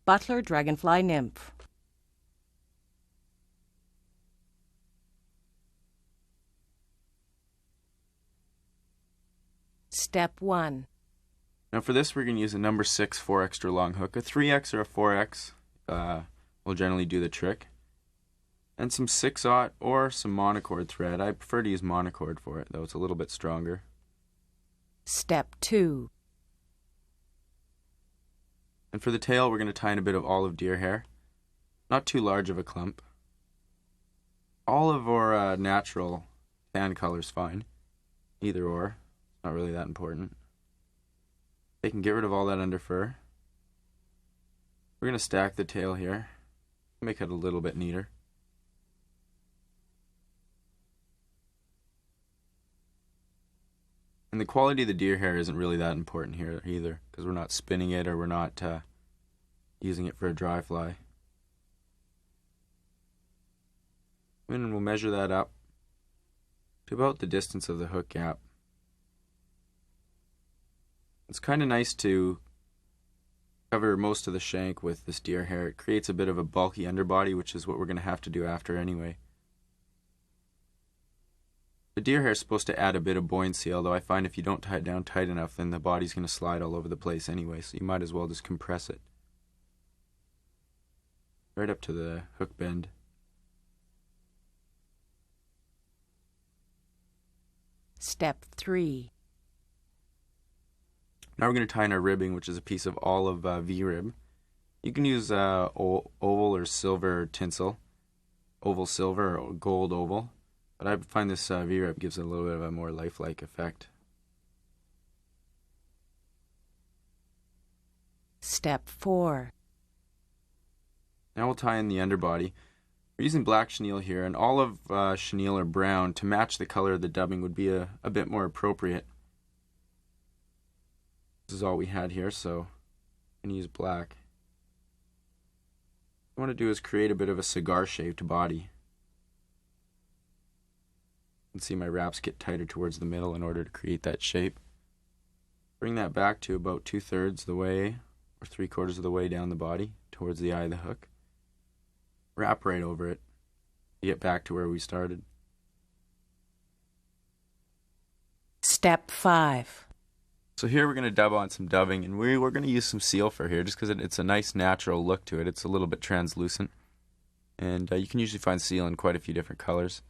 Butler Dragonfly nymph. Step 1. Now for this, we're going to use a number 6 4 extra long hook. A 3X or a 4X will generally do the trick. And some 6/0 or some monocord thread. I prefer to use monocord for it, though it's a little bit stronger. Step 2. And for the tail, we're going to tie in a bit of olive deer hair. Not too large of a clump. Olive or natural tan color's fine. Either or. Not really that important. They can get rid of all that under fur. We're going to stack the tail here. Make it a little bit neater. And the quality of the deer hair isn't really that important here either, because we're not spinning it or we're not using it for a dry fly. And we'll measure that up to about the distance of the hook gap. It's kind of nice to cover most of the shank with this deer hair. It creates a bit of a bulky underbody, which is what we're going to have to do after anyway. The deer hair is supposed to add a bit of buoyancy, although I find if you don't tie it down tight enough, then the body's going to slide all over the place anyway, so you might as well just compress it right up to the hook bend. Step 3. Now we're going to tie in our ribbing, which is a piece of olive V-rib. You can use oval or silver tinsel, oval silver or gold oval. But I find this V-rib gives it a little bit of a more lifelike effect. Step 4. Now we'll tie in the underbody. We're using black chenille here, and olive chenille or brown to match the color of the dubbing would be a bit more appropriate. This is all we had here, so I'm going to use black. What I want to do is create a bit of a cigar-shaped body. You can see my wraps get tighter towards the middle in order to create that shape. Bring that back to about 2/3 the way or 3/4 of the way down the body towards the eye of the hook. Wrap right over it. Get back to where we started. Step 5. So here we're going to dub on some dubbing, and we're going to use some seal fur here just because it's a nice natural look to it. It's a little bit translucent, and you can usually find seal in quite a few different colors.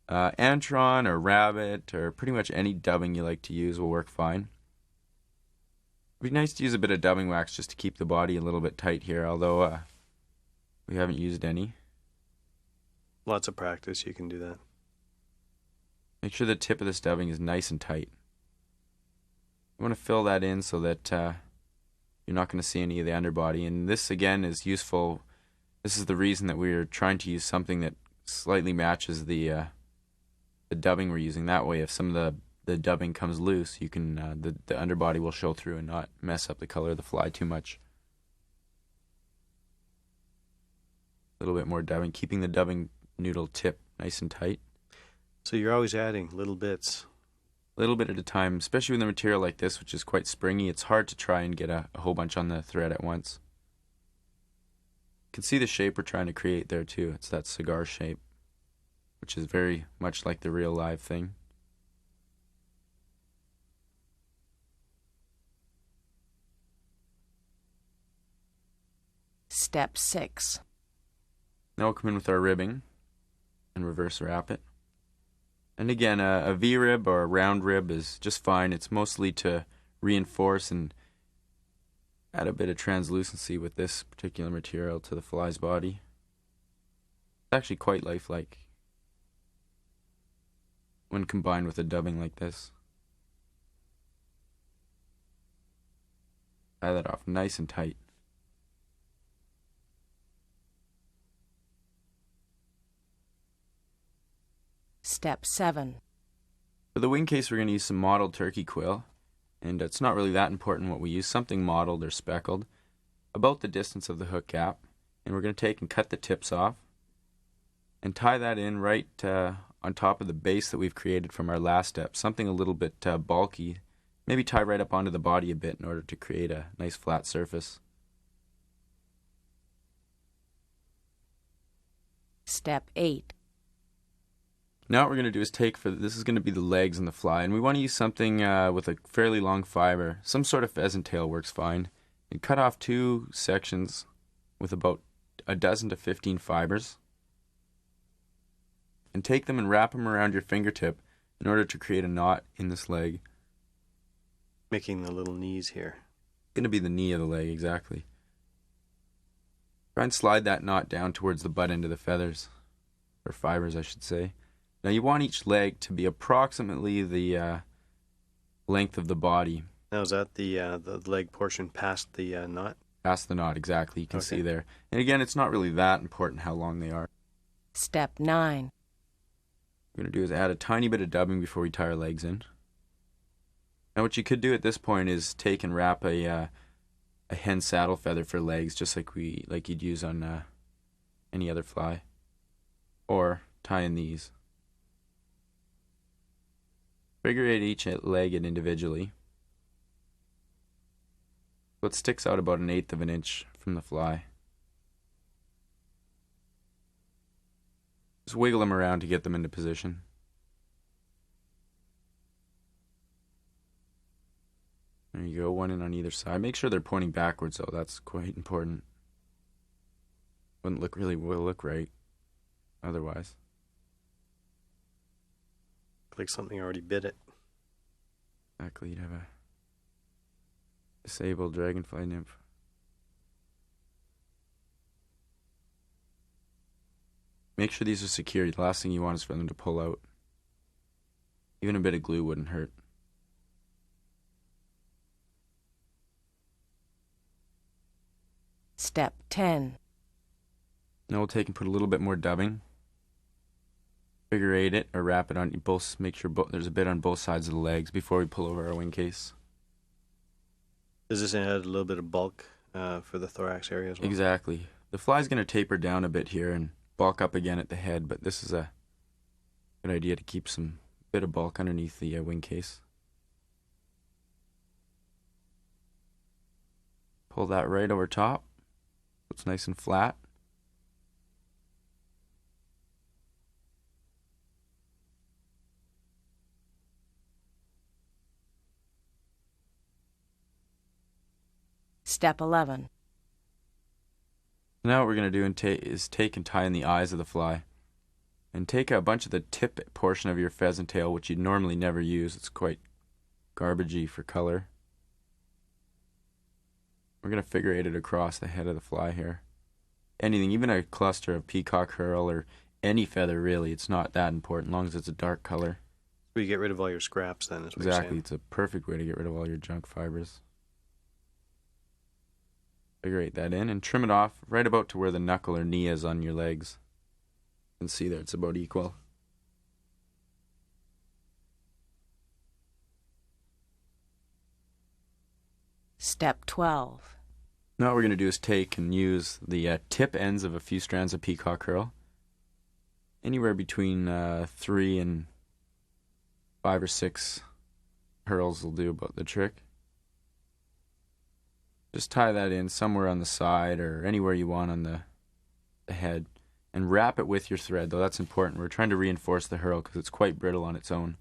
Antron or rabbit or pretty much any dubbing you like to use will work fine. It'd be nice to use a bit of dubbing wax just to keep the body a little bit tight here, although we haven't used any. Lots of practice, you can do that. Make sure the tip of this dubbing is nice and tight. You want to fill that in so that you're not going to see any of the underbody. And this, again, is useful. This is the reason that we're trying to use something that slightly matches the dubbing we're using. That way, if some of the dubbing comes loose, you can the underbody will show through and not mess up the color of the fly too much. A little bit more dubbing, keeping the dubbing noodle tip nice and tight. So you're always adding little bits. A little bit at a time, especially with a material like this, which is quite springy. It's hard to try and get a whole bunch on the thread at once. You can see the shape we're trying to create there too. It's that cigar shape, which is very much like the real live thing. Step 6. Now we'll come in with our ribbing and reverse wrap it. And again, a V-rib or a round rib is just fine. It's mostly to reinforce and add a bit of translucency with this particular material to the fly's body. It's actually quite lifelike when combined with a dubbing like this. Tie that off nice and tight. Step 7. For the wing case, we're going to use some mottled turkey quill, and it's not really that important what we use, something mottled or speckled, about the distance of the hook gap, and we're going to take and cut the tips off, and tie that in right on top of the base that we've created from our last step, something a little bit bulky, maybe tie right up onto the body a bit in order to create a nice flat surface. Step 8. Now what we're going to do is this is going to be the legs and the fly, and we want to use something with a fairly long fiber. Some sort of pheasant tail works fine. And cut off 2 sections with about a dozen to 15 fibers. And take them and wrap them around your fingertip in order to create a knot in this leg. Making the little knees here. Going to be the knee of the leg, exactly. Try and slide that knot down towards the butt end of the feathers, or fibers, I should say. Now you want each leg to be approximately the length of the body. Now is that the leg portion past the knot? Past the knot, exactly. You can Okay. see there. And again, it's not really that important how long they are. Step 9. What we're going to do is add a tiny bit of dubbing before we tie our legs in. Now what you could do at this point is take and wrap a hen saddle feather for legs, just like you'd use on any other fly. Or tie in these. Figure eight each leg in individually. So it sticks out about 1/8 of an inch from the fly. Just wiggle them around to get them into position. There you go, one in on either side. Make sure they're pointing backwards though, that's quite important. Will look right otherwise. Like something already bit it. Exactly, you'd have a disabled dragonfly nymph. Make sure these are secure. The last thing you want is for them to pull out. Even a bit of glue wouldn't hurt. Step 10. Now we'll take and put a little bit more dubbing. Figure eight it or wrap it on both. Make sure there's a bit on both sides of the legs before we pull over our wing case. Does this add a little bit of bulk for the thorax area as well? Exactly. The fly's going to taper down a bit here and bulk up again at the head, but this is a good idea to keep some bit of bulk underneath the wing case. Pull that right over top so it's nice and flat. Step 11. Now what we're going to do is take and tie in the eyes of the fly. And take a bunch of the tip portion of your pheasant tail, which you'd normally never use. It's quite garbagey for color. We're going to figure eight it across the head of the fly here. Anything, even a cluster of peacock herl or any feather really, it's not that important as long as it's a dark color. So you get rid of all your scraps then, is what Exactly, you're saying. it's a perfect way to get rid of all your junk fibers. Figure eight that in and trim it off right about to where the knuckle or knee is on your legs. You can see there it's about equal. Step 12. Now what we're going to do is take and use the tip ends of a few strands of peacock herl. Anywhere between 3 and 5 or 6 herls will do about the trick. Just tie that in somewhere on the side or anywhere you want on the head and wrap it with your thread, though that's important. We're trying to reinforce the herl because it's quite brittle on its own.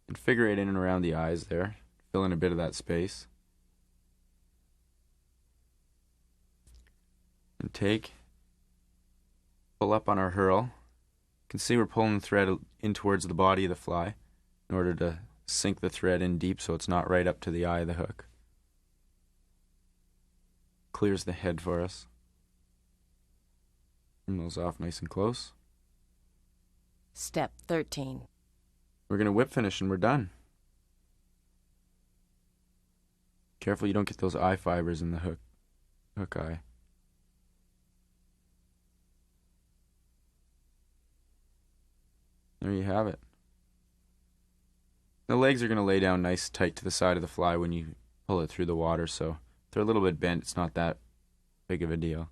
And figure it in and around the eyes there. Fill in a bit of that space. And pull up on our herl. You can see we're pulling the thread in towards the body of the fly in order to sink the thread in deep so it's not right up to the eye of the hook. Clears the head for us. Trim those off nice and close. Step 13. We're going to whip finish and we're done. Careful you don't get those eye fibers in the hook eye. There you have it. The legs are going to lay down nice tight to the side of the fly when you pull it through the water, so if they're a little bit bent, it's not that big of a deal.